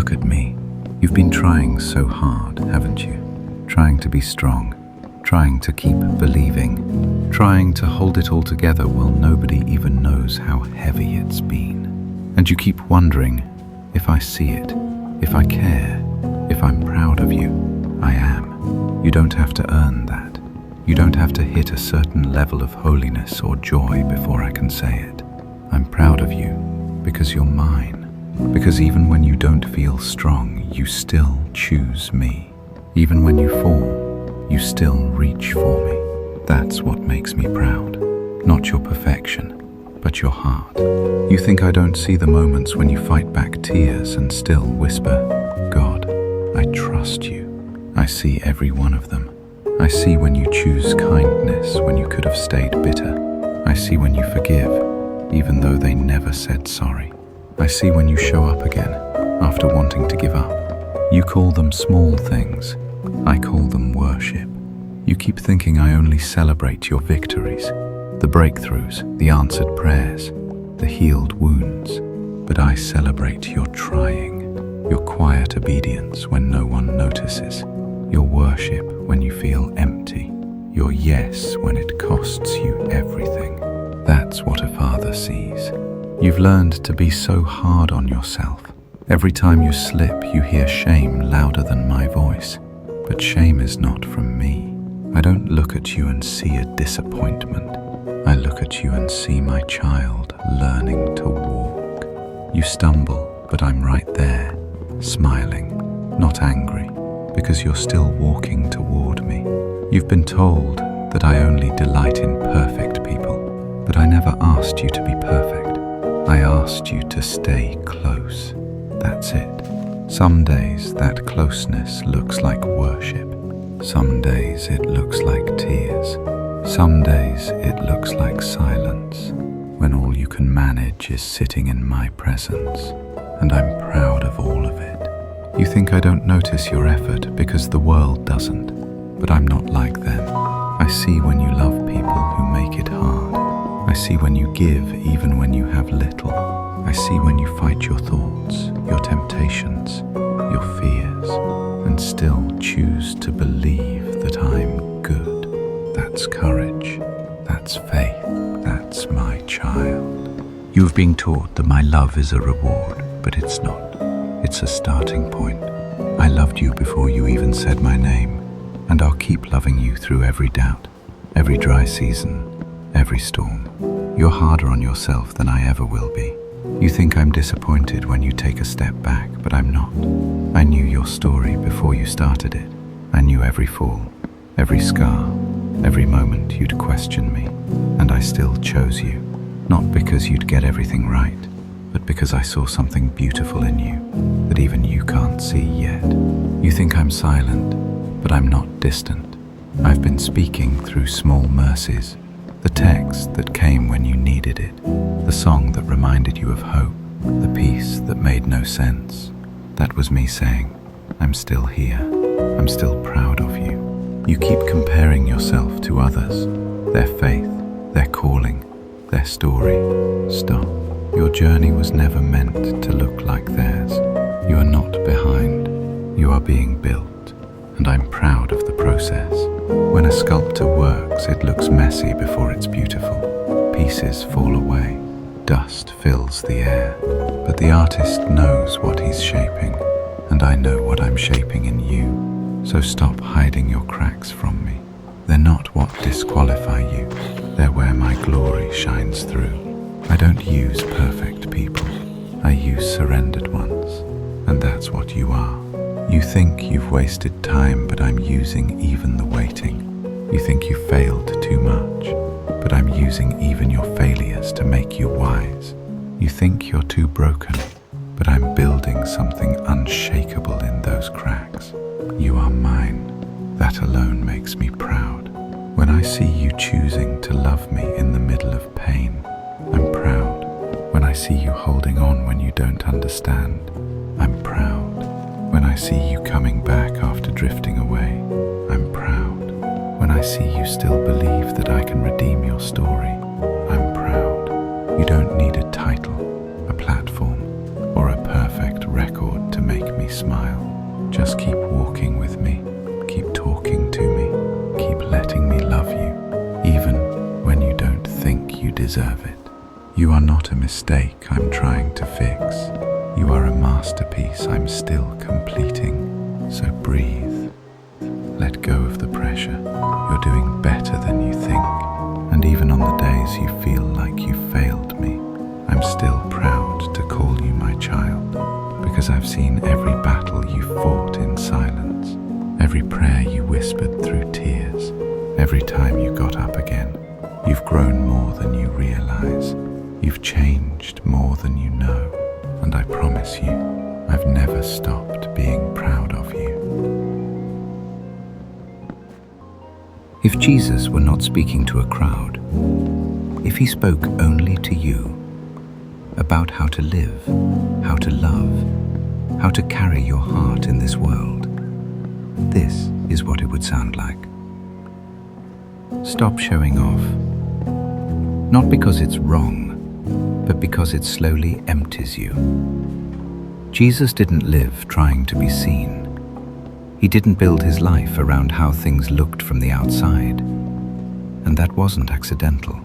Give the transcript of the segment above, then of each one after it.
Look at me. You've been trying so hard, haven't you? Trying to be strong, trying to keep believing, trying to hold it all together while nobody even knows how heavy it's been. And you keep wondering if I see it, if I care, if I'm proud of you. I am. You don't have to earn that. You don't have to hit a certain level of holiness or joy before I can say it. I'm proud of you because you're mine. Because even when you don't feel strong, you still choose me. Even when you fall, you still reach for me. That's what makes me proud. Not your perfection, but your heart. You think I don't see the moments when you fight back tears and still whisper, God, I trust you. I see every one of them. I see when you choose kindness when you could have stayed bitter. I see when you forgive, even though they never said sorry. I see when you show up again after wanting to give up. You call them small things. I call them worship. You keep thinking I only celebrate your victories, the breakthroughs, the answered prayers, the healed wounds. But I celebrate your trying, your quiet obedience when no one notices, your worship when you feel empty, your yes when it costs you everything. That's what a father sees. You've learned to be so hard on yourself. Every time you slip, you hear shame louder than my voice. But shame is not from me. I don't look at you and see a disappointment. I look at you and see my child learning to walk. You stumble, but I'm right there, smiling, not angry, because you're still walking toward me. You've been told that I only delight in perfect people, but I never asked you to be perfect. I asked you to stay close. That's it. Some days that closeness looks like worship. Some days it looks like tears. Some days it looks like silence, when all you can manage is sitting in my presence. And I'm proud of all of it. You think I don't notice your effort because the world doesn't, but I'm not like them. I see when you love people who make it hard. I see when you give even when you have little. I see when you fight your thoughts, your temptations, your fears, and still choose to believe that I'm good. That's courage. That's faith. That's my child. You've been taught that my love is a reward, but it's not. It's a starting point. I loved you before you even said my name, and I'll keep loving you through every doubt, every dry season, every storm. You're harder on yourself than I ever will be. You think I'm disappointed when you take a step back, but I'm not. I knew your story before you started it. I knew every fall, every scar, every moment you'd question me, and I still chose you. Not because you'd get everything right, but because I saw something beautiful in you that even you can't see yet. You think I'm silent, but I'm not distant. I've been speaking through small mercies. The text that came when you needed it, the song that reminded you of hope, the peace that made no sense. That was me saying, I'm still here. I'm still proud of you. You keep comparing yourself to others, their faith, their calling, their story. Stop. Your journey was never meant to look like theirs. You are not behind. You are being built, and I'm proud of the process. When a sculptor works, it looks messy before it's beautiful. Pieces fall away. Dust fills the air. But the artist knows what he's shaping, and I know what I'm shaping in you. So stop hiding your cracks from me. They're not what disqualify you. They're where my glory shines through. I don't use perfect people. I use surrendered ones. And that's what you are. You think you've wasted time, but I'm using even the waiting. You think you failed too much, but I'm using even your failures to make you wise. You think you're too broken, but I'm building something unshakable in those cracks. You are mine. That alone makes me proud. When I see you choosing to love me in the middle of pain, I'm proud. When I see you holding on when you don't understand, I'm proud. When I see you coming back after drifting away, I'm proud. When I see you still believe that I can redeem your story, I'm proud. You don't need a title, a platform, or a perfect record to make me me smile. Just keep walking with me. Keep talking to me. Keep letting me love you, even when you don't think you deserve it. You are not a mistake I'm trying to fix. You are a masterpiece I'm still completing. So breathe. Let go of the pressure. You're doing better than you think. And even on the days you feel like you failed me, I'm still proud to call you my child, because I've seen every battle you fought in silence, every prayer you whispered through tears, every time you got up again. You've grown more than you realize. You've changed more than you know. And I promise you, I've never stopped being proud of you. If Jesus were not speaking to a crowd, if he spoke only to you about how to live, how to love, how to carry your heart in this world, this is what it would sound like. Stop showing off. Not because it's wrong, but because it slowly empties you. Jesus didn't live trying to be seen. He didn't build his life around how things looked from the outside, and that wasn't accidental.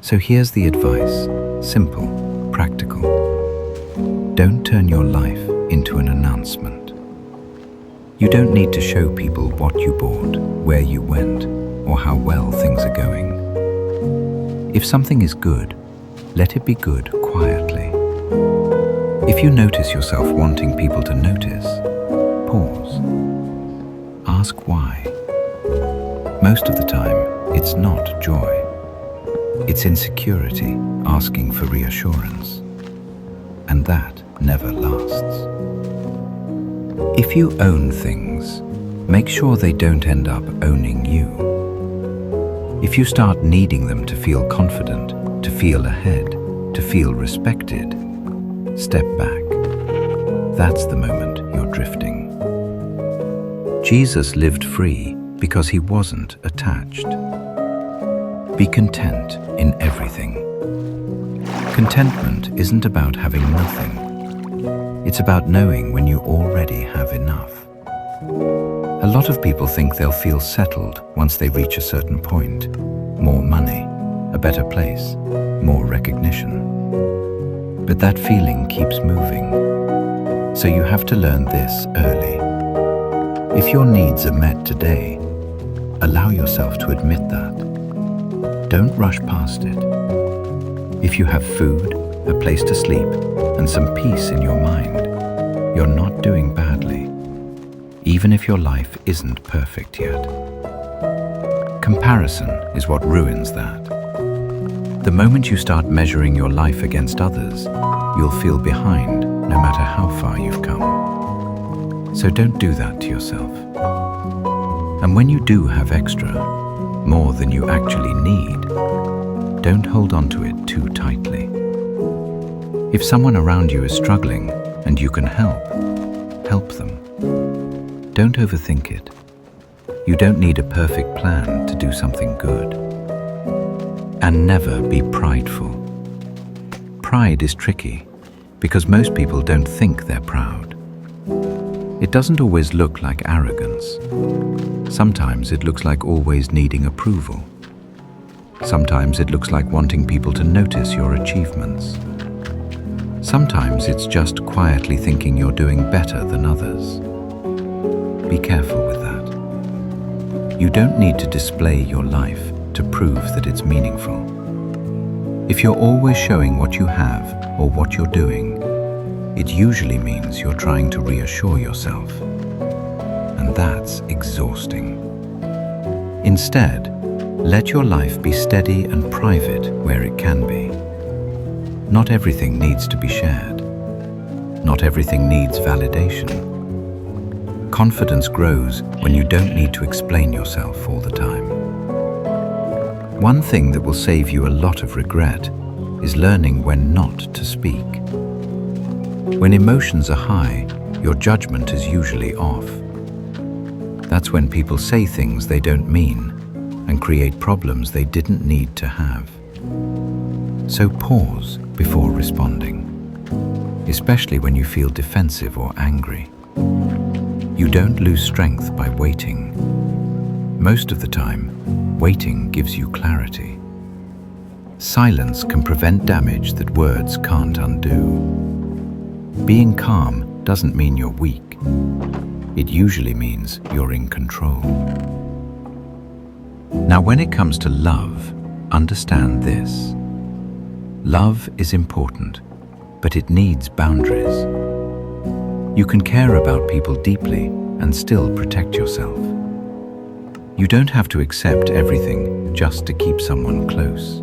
So here's the advice, simple, practical. Don't turn your life into an announcement. You don't need to show people what you bought, where you went, or how well things are going. If something is good, let it be good quietly. If you notice yourself wanting people to notice, pause. Ask why. Most of the time, it's not joy. It's insecurity asking for reassurance. And that never lasts. If you own things, make sure they don't end up owning you. If you start needing them to feel confident, to feel ahead, to feel respected, step back. That's the moment you're drifting. Jesus lived free because he wasn't attached. Be content in everything. Contentment isn't about having nothing. It's about knowing when you already have enough. A lot of people think they'll feel settled once they reach a certain point. More money, a better place, more recognition. But that feeling keeps moving. So you have to learn this early. If your needs are met today, allow yourself to admit that. Don't rush past it. If you have food, a place to sleep, and some peace in your mind, you're not doing badly, even if your life isn't perfect yet. Comparison is what ruins that. The moment you start measuring your life against others, you'll feel behind no matter how far you've come. So don't do that to yourself. And when you do have extra, more than you actually need, don't hold on to it too tightly. If someone around you is struggling and you can help them. Don't overthink it. You don't need a perfect plan to do something good. And never be prideful. Pride is tricky because most people don't think they're proud. It doesn't always look like arrogance. Sometimes it looks like always needing approval. Sometimes it looks like wanting people to notice your achievements. Sometimes it's just quietly thinking you're doing better than others. Be careful with that. You don't need to display your life to prove that it's meaningful. If you're always showing what you have or what you're doing, it usually means you're trying to reassure yourself. And that's exhausting. Instead, let your life be steady and private where it can be. Not everything needs to be shared. Not everything needs validation. Confidence grows when you don't need to explain yourself all the time. One thing that will save you a lot of regret is learning when not to speak. When emotions are high, your judgment is usually off. That's when people say things they don't mean and create problems they didn't need to have. So pause before responding. especially when you feel defensive or angry. You don't lose strength by waiting. Most of the time, waiting gives you clarity. Silence can prevent damage that words can't undo. Being calm doesn't mean you're weak. It usually means you're in control. Now, when it comes to love, understand this. Love is important, but it needs boundaries. You can care about people deeply and still protect yourself. You don't have to accept everything just to keep someone close.